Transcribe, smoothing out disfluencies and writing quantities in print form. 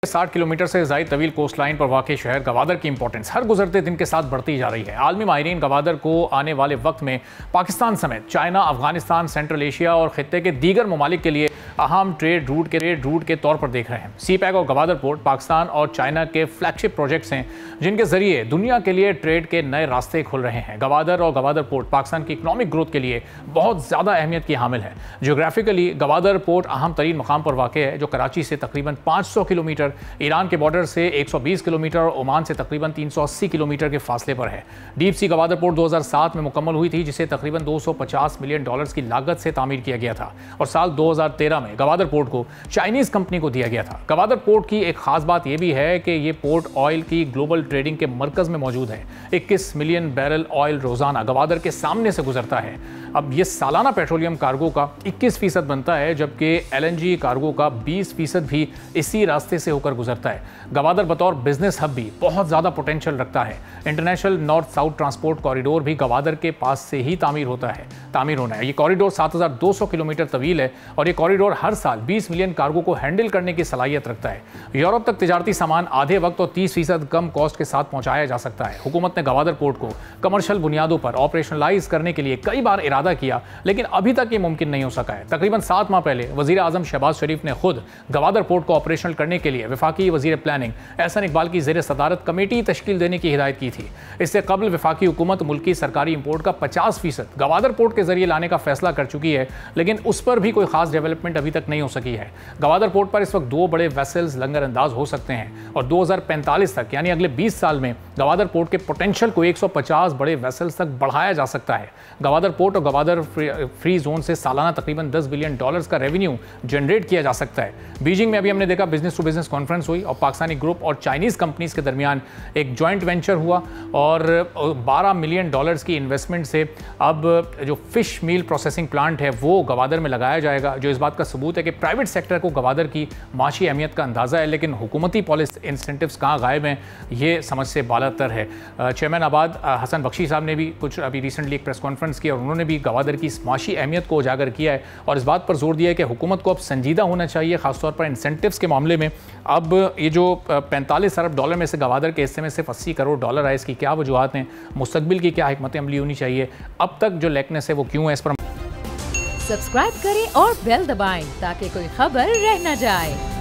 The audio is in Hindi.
60 किलोमीटर से ज़ायद तवील कोस्ट लाइन पर वाक़ शहर गवादर की इंपॉर्टेंस हर गुजरते दिन के साथ बढ़ती जा रही है। आलमी माहिरीन गवादर को आने वाले वक्त में पाकिस्तान समेत चाइना, अफगानिस्तान, सेंट्रल एशिया और खित्ते के दीगर ममालिक के लिए अहम ट्रेड रूट के तौर पर देख रहे हैं। सी पैक और गवादर पोर्ट पाकिस्तान और चाइना के फ्लैगशिप प्रोजेक्ट्स हैं जिनके जरिए दुनिया के लिए ट्रेड के नए रास्ते खुल रहे हैं। गवादर और गवादर पोर्ट पाकिस्तान की इकनॉमिक ग्रोथ के लिए बहुत ज़्यादा अहमियत की हामिल है। जियोग्राफिकली गवादर पोर्ट अहम तरीन मकाम पर वाक़ है जो कराची से तकरीबन 500 किलोमीटर, ईरान के बॉर्डर से 120 किलोमीटर और ओमान से तकरीबन 380 किलोमीटर के फासले पर है। डीप सी गवादर पोर्ट 2007 में मुकम्मल हुई थी जिसे तकरीबन $250 मिलियन की लागत से तामीर किया गया था और साल 2013 में गवादर पोर्ट को चाइनीज़ कंपनी को दिया गया था। गवादर पोर्ट की एक खास बात यह भी है कि ये पोर्ट ऑयल की ग्लोबल ट्रेडिंग के मरकज़ में मौजूद है। 21 मिलियन बैरल ऑयल रोज़ाना गवादर के सामने से गुजरता है। अब ये सालाना पेट्रोलियम कार्गो का 21% बनता है जबकि LNG कार्गो का 20% भी इसी रास्ते से होकर गुजरता है। गवादर बतौर बिजनेस हब भी बहुत ज़्यादा पोटेंशियल रखता है। International north south transport corridor भी गवादर के पास से ही तामीर होना है। ये कॉरिडोर 7200 किलोमीटर तवील है और ये कॉरिडोर हर साल 20 मिलियन कार्गो को हैंडल करने की सलाहियत रखता है। यूरोप तक तिजारती सामान आधे वक्त और 30% कम कॉस्ट के साथ पहुंचाया जा सकता है। हुकूमत ने गवादर पोर्ट को कमर्शियल बुनियादों पर ऑपरेशनलाइज करने के लिए कई बार इरादा किया लेकिन अभी तक ये मुमकिन नहीं हो सका है। तकरीबन 7 माह पहले वज़ीर आज़म शहबाज शरीफ ने खुद गवादर पोर्ट को ऑपरेशनल करने के लिए वफाकी वज़ीर प्लानिंग एहसन इकबाल की ज़ेर सदारत कमेटी तश्कील देने की हिदायत की थी। इससे कबल वफाकी हुकूमत मुल्की सरकारी इंपोर्ट का 50% गवादर पोर्ट के जरिए लाने का फैसला कर चुकी है लेकिन उस पर भी कोई खास डेवलपमेंट अभी तक नहीं हो सकी है। गवादर पोर्ट पर इस वक्त 2 बड़े वेसल्स लंगर अंदाज हो सकते हैं और 2045 तक यानी अगले 20 साल में गवादर पोर्ट के पोटेंशियल को 150 बड़े वेसल्स तक बढ़ाया जा सकता है। गवादर पोर्ट और गवादर फ्री जोन से सालाना तकरीबन $10 बिलियन का रेवेन्यू जनरेट किया जा सकता है। बीजिंग में अभी हमने देखा बिजनेस टू बिजनेस कॉन्फ्रेंस हुई और पाकिस्तानी ग्रुप और चाइनीज़ कंपनीज के दरमियान एक जॉइंट वेंचर हुआ और $12 मिलियन की इन्वेस्टमेंट से अब जो फिश मील प्रोसेसिंग प्लांट है वो गवादर में लगाया जाएगा, जो इस बात का सबूत है कि प्राइवेट सेक्टर को गवादर की माशी अहमियत का अंदाज़ा है लेकिन हुकूमती पॉलिसी इंसेंटिव्स कहाँ गायब हैं ये समझ से बालातर है। चेयरमैन आबाद हसन बख्शी साहब ने भी कुछ अभी रिसेंटली एक प्रेस कॉन्फ्रेंस की और उन्होंने भी गवादर की माशी अहमियत को उजागर किया है और इस बात पर जोर दिया है कि हुकूमत को अब संजीदा होना चाहिए खासतौर पर इंसेंटिव्स के मामले में। अब ये जो $45 अरब में से गवादर के हिस्से में सिर्फ $80 करोड़ आए, इसकी क्या वजूहत हैं, मुस्तकबिल की क्या हिकमत अमली होनी चाहिए, अब तक जो लेकनेस है वो क्यों है, इस पर सब्सक्राइब करें और बेल दबाएं ताकि कोई खबर रह न जाए।